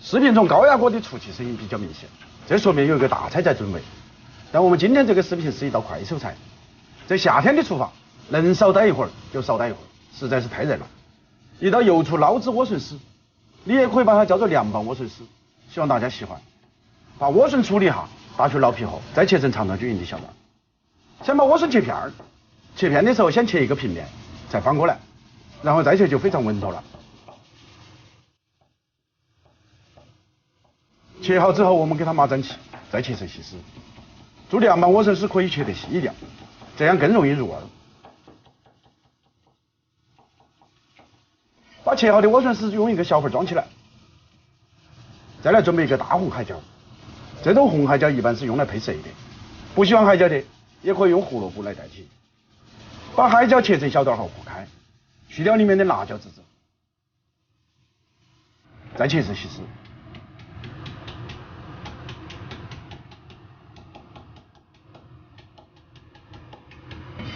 视频中高压锅的出气声音比较明显，这说明有一个大菜在准备。但我们今天这个视频是一道快手菜，在夏天的厨房能少待一会儿就少待一会儿，实在是太热了。一道油醋捞汁莴笋丝，你也可以把它叫做凉拌莴笋丝，希望大家喜欢。把莴笋处理下，打去捞皮后，再切成长条均匀的小段。先把莴笋切片儿，切片的时候先切一个平面，再翻过来，然后再切就非常稳妥了。切好之后，我们给它码整齐，再切成细丝。做凉拌莴笋丝可以切得细一点，这样更容易入味。把切好的莴笋丝用一个小份装起来，再来准备一个大红海椒。这种红海椒一般是用来配色的，不喜欢海椒的也可以用胡萝卜来代替。把海椒切成小段后破开，去掉里面的辣椒籽籽，再切成细丝。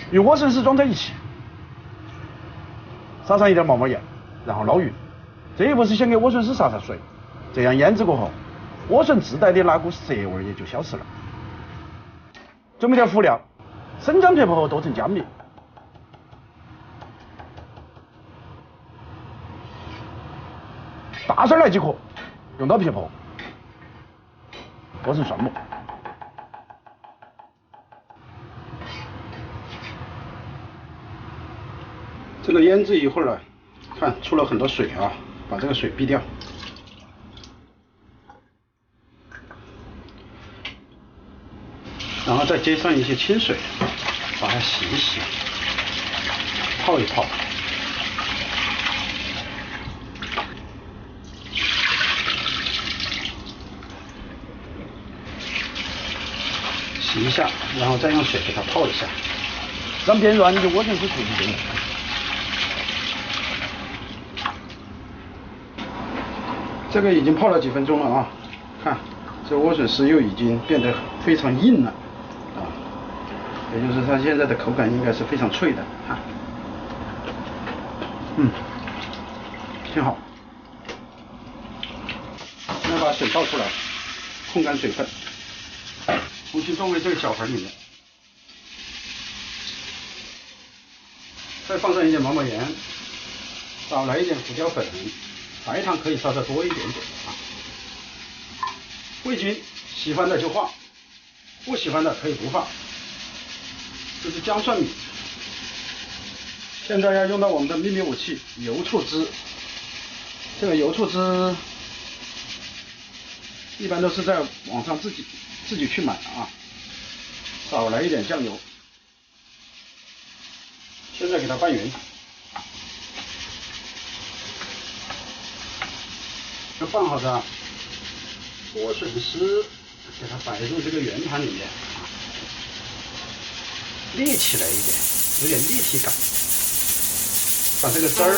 与莴笋丝装在一起，撒上一点毛毛盐，然后捞匀。这一步是先给莴笋丝撒上水，这样腌制过后，莴笋自带的那股涩味也就消失了。准备点辅料，生姜、片后剁成姜米，大蒜来几颗，用刀撇破，剁成蒜末。这个腌制一会儿了，看出了很多水啊，把这个水逼掉。然后再接上一些清水，把它洗一洗，泡一泡。洗一下，然后再用水给它泡一下，让变软的莴笋丝处理进来。这个已经泡了几分钟了啊，看这莴笋丝又已经变得非常硬了啊，也就是它现在的口感应该是非常脆的啊，挺好。现在把水倒出来，控干水分，重新装回这个小盆里面，再放上一点毛毛盐，少来一点胡椒粉。白糖可以稍稍多一点点啊。味精喜欢的就放，不喜欢的可以不放。这是姜蒜米。现在要用到我们的秘密武器油醋汁。这个油醋汁一般都是在网上自己去买啊。少来一点酱油。现在给它拌匀。这拌好的莴笋丝，给它摆入这个圆盘里面，立起来一点，有点立体感。把这个汁儿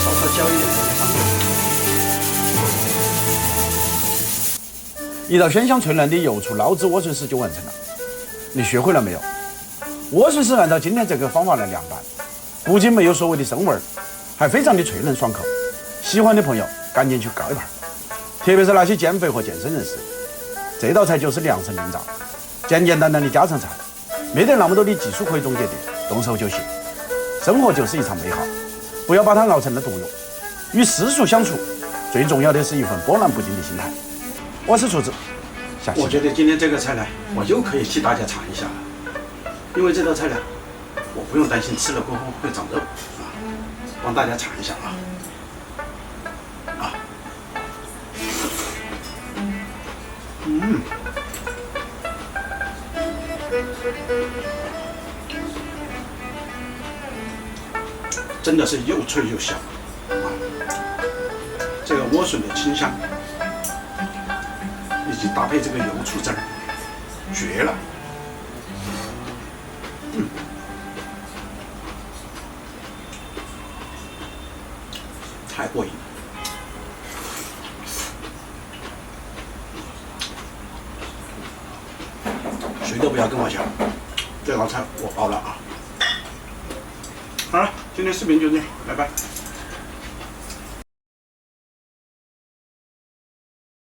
稍稍浇一点在上面。一道鲜香脆嫩的油醋捞汁莴笋丝就完成了。你学会了没有？莴笋丝按照今天这个方法来凉拌，不仅没有所谓的生味儿，还非常的脆嫩爽口。喜欢的朋友赶紧去搞一盘，特别是那些减肥和健身人士，这道菜就是良辰令兆，简简单单的家常菜，没得那么多的技术可以总结的，动手就行。生活就是一场美好，不要把它熬成了毒药。与世俗相处，最重要的是一份波澜不惊的心态。我是厨子，下期。我觉得今天这个菜呢，我又可以替大家尝一下了，因为这道菜呢，我不用担心吃了过后会长肉啊，帮大家尝一下啊。真的是又脆又香啊！这个莴笋的清香，以及搭配这个油醋汁儿，绝了！太过瘾了。谁都不要跟我抢，这道菜我包了啊！好了，今天视频就这样，拜拜。